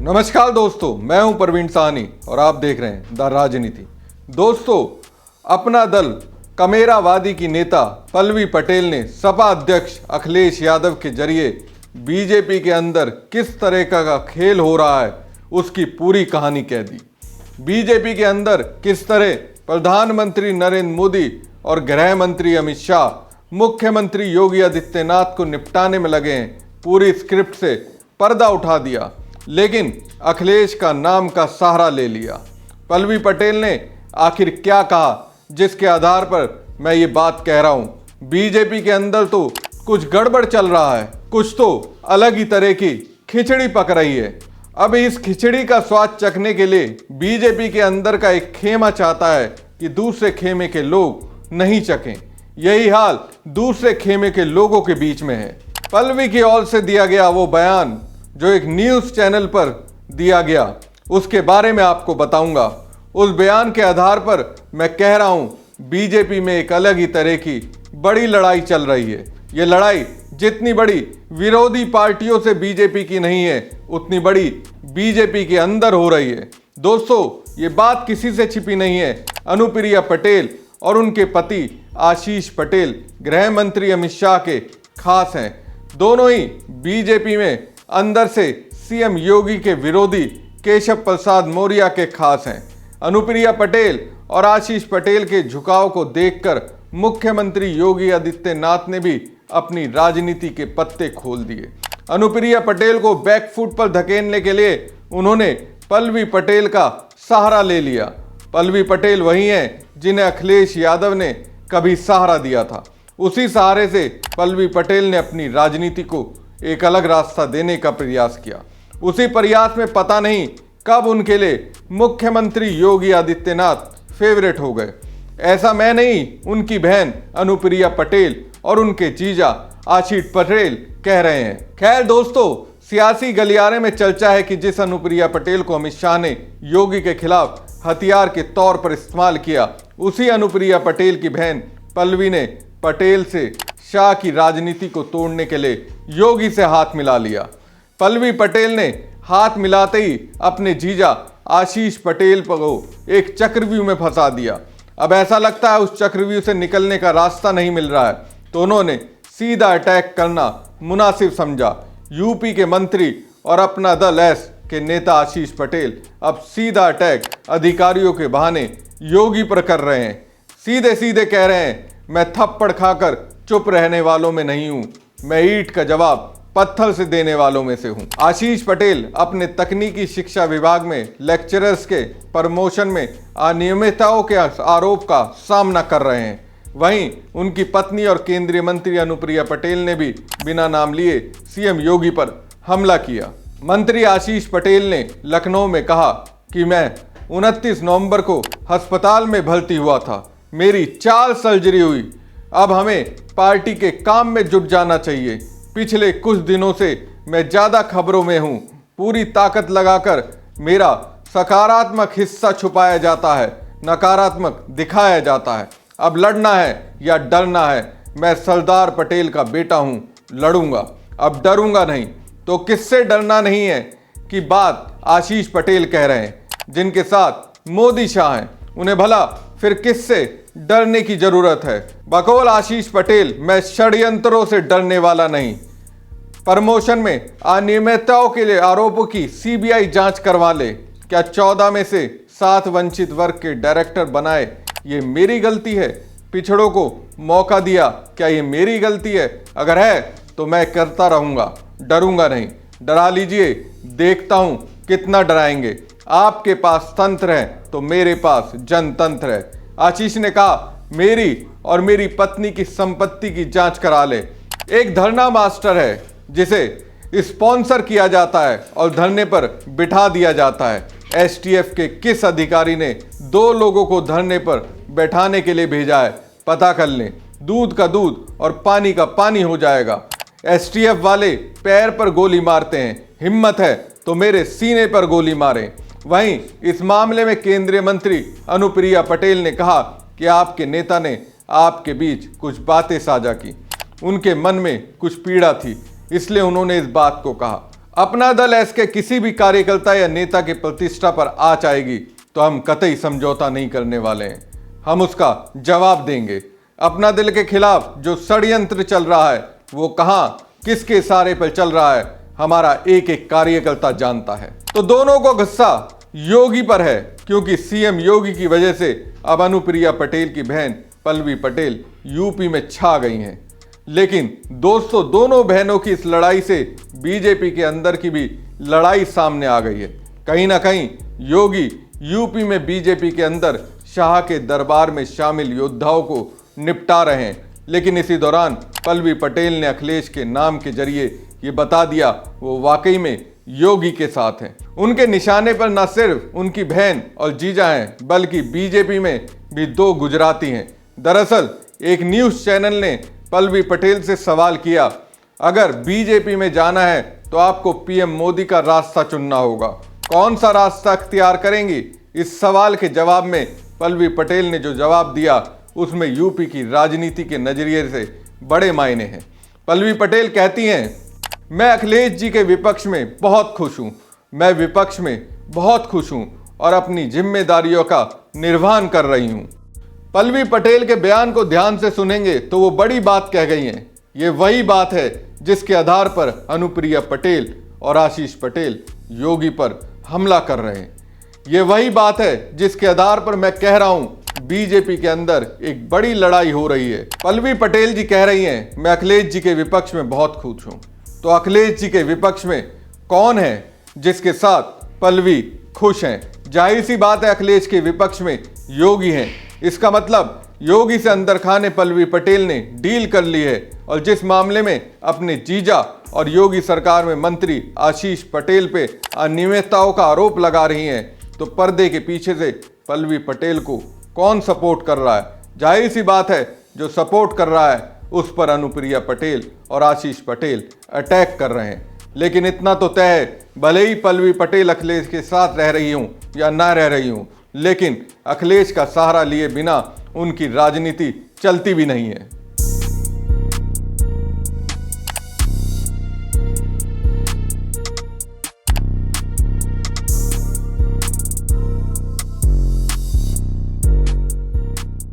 नमस्कार दोस्तों, मैं हूं प्रवीण साहनी और आप देख रहे हैं द राजनीति। दोस्तों, अपना दल कमेरावादी की नेता पल्लवी पटेल ने सपा अध्यक्ष अखिलेश यादव के जरिए बीजेपी के अंदर किस तरह का खेल हो रहा है उसकी पूरी कहानी कह दी। बीजेपी के अंदर किस तरह प्रधानमंत्री नरेंद्र मोदी और गृह मंत्री अमित शाह मुख्यमंत्री योगी आदित्यनाथ को निपटाने में लगे हैं, पूरी स्क्रिप्ट से पर्दा उठा दिया, लेकिन अखिलेश का नाम का सहारा ले लिया। पल्लवी पटेल ने आखिर क्या कहा जिसके आधार पर मैं ये बात कह रहा हूं। बीजेपी के अंदर तो कुछ गड़बड़ चल रहा है, कुछ तो अलग ही तरह की खिचड़ी पक रही है। अब इस खिचड़ी का स्वाद चखने के लिए बीजेपी के अंदर का एक खेमा चाहता है कि दूसरे खेमे के लोग नहीं चखें। यही हाल दूसरे खेमे के लोगों के बीच में है। पल्लवी की ओर से दिया गया वो बयान जो एक न्यूज़ चैनल पर दिया गया, उसके बारे में आपको बताऊंगा। उस बयान के आधार पर मैं कह रहा हूं, बीजेपी में एक अलग ही तरह की बड़ी लड़ाई चल रही है। ये लड़ाई जितनी बड़ी विरोधी पार्टियों से बीजेपी की नहीं है, उतनी बड़ी बीजेपी के अंदर हो रही है। दोस्तों, ये बात किसी से छिपी नहीं है। अनुप्रिया पटेल और उनके पति आशीष पटेल गृह मंत्री अमित शाह के खास हैं। दोनों ही बीजेपी में अंदर से सीएम योगी के विरोधी केशव प्रसाद मौर्य के खास हैं। अनुप्रिया पटेल और आशीष पटेल के झुकाव को देखकर मुख्यमंत्री योगी आदित्यनाथ ने भी अपनी राजनीति के पत्ते खोल दिए। अनुप्रिया पटेल को बैकफुट पर धकेलने के लिए उन्होंने पल्लवी पटेल का सहारा ले लिया। पल्लवी पटेल वही हैं जिन्हें अखिलेश यादव ने कभी सहारा दिया था। उसी सहारे से पल्लवी पटेल ने अपनी राजनीति को एक अलग रास्ता देने का प्रयास किया। उसी प्रयास में पता नहीं कब उनके लिए मुख्यमंत्री योगी आदित्यनाथ फेवरेट हो गए। ऐसा मैं नहीं, उनकी बहन अनुप्रिया पटेल और उनके जीजा आशीष पटेल कह रहे हैं। खैर दोस्तों, सियासी गलियारे में चर्चा है कि जिस अनुप्रिया पटेल को अमित शाह ने योगी के खिलाफ हथियार के तौर पर इस्तेमाल किया, उसी अनुप्रिया पटेल की बहन पल्लवी ने पटेल से शाह की राजनीति को तोड़ने के लिए योगी से हाथ मिला लिया। पल्लवी पटेल ने हाथ मिलाते ही अपने जीजा आशीष पटेल को एक चक्रव्यूह में फंसा दिया। अब ऐसा लगता है उस चक्रव्यूह से निकलने का रास्ता नहीं मिल रहा है, तो उन्होंने सीधा अटैक करना मुनासिब समझा। यूपी के मंत्री और अपना दल एस के नेता आशीष पटेल अब सीधा अटैक अधिकारियों के बहाने योगी पर कर रहे हैं। सीधे सीधे कह रहे हैं, मैं थप्पड़ खाकर चुप रहने वालों में नहीं हूं, मैं ईंट का जवाब पत्थर से देने वालों में से हूं। आशीष पटेल अपने तकनीकी शिक्षा विभाग में लेक्चरर्स के प्रमोशन में अनियमितताओं के आरोप का सामना कर रहे हैं। वहीं उनकी पत्नी और केंद्रीय मंत्री अनुप्रिया पटेल ने भी बिना नाम लिए सीएम योगी पर हमला किया। मंत्री आशीष पटेल ने लखनऊ में कहा कि मैं 29 नवंबर को अस्पताल में भर्ती हुआ था, मेरी 4 सर्जरी हुई, अब हमें पार्टी के काम में जुट जाना चाहिए। पिछले कुछ दिनों से मैं ज़्यादा खबरों में हूँ, पूरी ताकत लगाकर मेरा सकारात्मक हिस्सा छुपाया जाता है, नकारात्मक दिखाया जाता है। अब लड़ना है या डरना है, मैं सरदार पटेल का बेटा हूँ, लड़ूंगा, अब डरूंगा नहीं। तो किससे डरना नहीं है कि बात आशीष पटेल कह रहे हैं, जिनके साथ मोदी शाह हैं, उन्हें भला फिर किससे डरने की जरूरत है। बकौल आशीष पटेल, मैं षड्यंत्रों से डरने वाला नहीं। प्रमोशन में अनियमितताओं के लिए आरोपों की सीबीआई जांच करवा ले। क्या 14 में से 7 वंचित वर्ग के डायरेक्टर बनाए, ये मेरी गलती है? पिछड़ों को मौका दिया, क्या ये मेरी गलती है? अगर है तो मैं करता रहूंगा, डरूंगा नहीं। डरा लीजिए, देखता हूं कितना डराएंगे। आपके पास तंत्र है तो मेरे पास जनतंत्र है। आशीष ने कहा, मेरी और मेरी पत्नी की संपत्ति की जांच करा ले। एक धरना मास्टर है जिसे स्पॉन्सर किया जाता है और धरने पर बिठा दिया जाता है। एसटीएफ के किस अधिकारी ने 2 लोगों को धरने पर बैठाने के लिए भेजा है, पता कर लें। दूध का दूध और पानी का पानी हो जाएगा। एसटीएफ वाले पैर पर गोली मारते हैं, हिम्मत है तो मेरे सीने पर गोली मारें। वहीं इस मामले में केंद्रीय मंत्री अनुप्रिया पटेल ने कहा कि आपके नेता ने आपके बीच कुछ बातें साझा की, उनके मन में कुछ पीड़ा थी, इसलिए उन्होंने इस बात को कहा। अपना दल ऐसे किसी भी कार्यकर्ता या नेता की प्रतिष्ठा पर आँच आएगी तो हम कतई समझौता नहीं करने वाले हैं। हम उसका जवाब देंगे। अपना दल के खिलाफ जो षड्यंत्र चल रहा है वो कहां किसके इशारे पर चल रहा है, हमारा एक एक कार्यकर्ता जानता है। तो दोनों को गुस्सा योगी पर है, क्योंकि सीएम योगी की वजह से अब अनुप्रिया पटेल की बहन पल्लवी पटेल यूपी में छा गई हैं। लेकिन दोस्तों, दोनों बहनों की इस लड़ाई से बीजेपी के अंदर की भी लड़ाई सामने आ गई है। कहीं ना कहीं योगी यूपी में बीजेपी के अंदर शाह के दरबार में शामिल योद्धाओं को निपटा रहे हैं। लेकिन इसी दौरान पल्लवी पटेल ने अखिलेश के नाम के जरिए ये बता दिया वो वाकई में योगी के साथ हैं। उनके निशाने पर न सिर्फ उनकी बहन और जीजा हैं, बल्कि बीजेपी में भी 2 गुजराती हैं। दरअसल एक न्यूज़ चैनल ने पल्लवी पटेल से सवाल किया, अगर बीजेपी में जाना है तो आपको पीएम मोदी का रास्ता चुनना होगा, कौन सा रास्ता अख्तियार करेंगी? इस सवाल के जवाब में पल्लवी पटेल ने जो जवाब दिया उसमें यूपी की राजनीति के नजरिए से बड़े मायने हैं। पल्लवी पटेल कहती हैं, मैं अखिलेश जी के विपक्ष में बहुत खुश हूं, मैं विपक्ष में बहुत खुश हूं और अपनी जिम्मेदारियों का निर्वहन कर रही हूं। पल्लवी पटेल के बयान को ध्यान से सुनेंगे तो वो बड़ी बात कह गई हैं। ये वही बात है जिसके आधार पर अनुप्रिया पटेल और आशीष पटेल योगी पर हमला कर रहे हैं। ये वही बात है जिसके आधार पर मैं कह रहा हूं बीजेपी के अंदर एक बड़ी लड़ाई हो रही है। पल्लवी पटेल जी कह रही हैं, मैं अखिलेश जी के विपक्ष में बहुत खुश हूं। तो अखिलेश जी के विपक्ष में कौन है जिसके साथ पल्लवी खुश हैं? जाहिर सी बात है, अखिलेश के विपक्ष में योगी हैं। इसका मतलब योगी से अंदर खाने पल्लवी पटेल ने डील कर ली है और जिस मामले में अपने जीजा और योगी सरकार में मंत्री आशीष पटेल पे अनियमितताओं का आरोप लगा रही हैं, तो पर्दे के पीछे से पल्लवी पटेल को कौन सपोर्ट कर रहा है? जाहिर सी बात है, जो सपोर्ट कर रहा है उस पर अनुप्रिया पटेल और आशीष पटेल अटैक कर रहे हैं। लेकिन इतना तो तय है, भले ही पल्लवी पटेल अखिलेश के साथ रह रही हूं या ना रह रही हूं, लेकिन अखिलेश का सहारा लिए बिना उनकी राजनीति चलती भी नहीं है।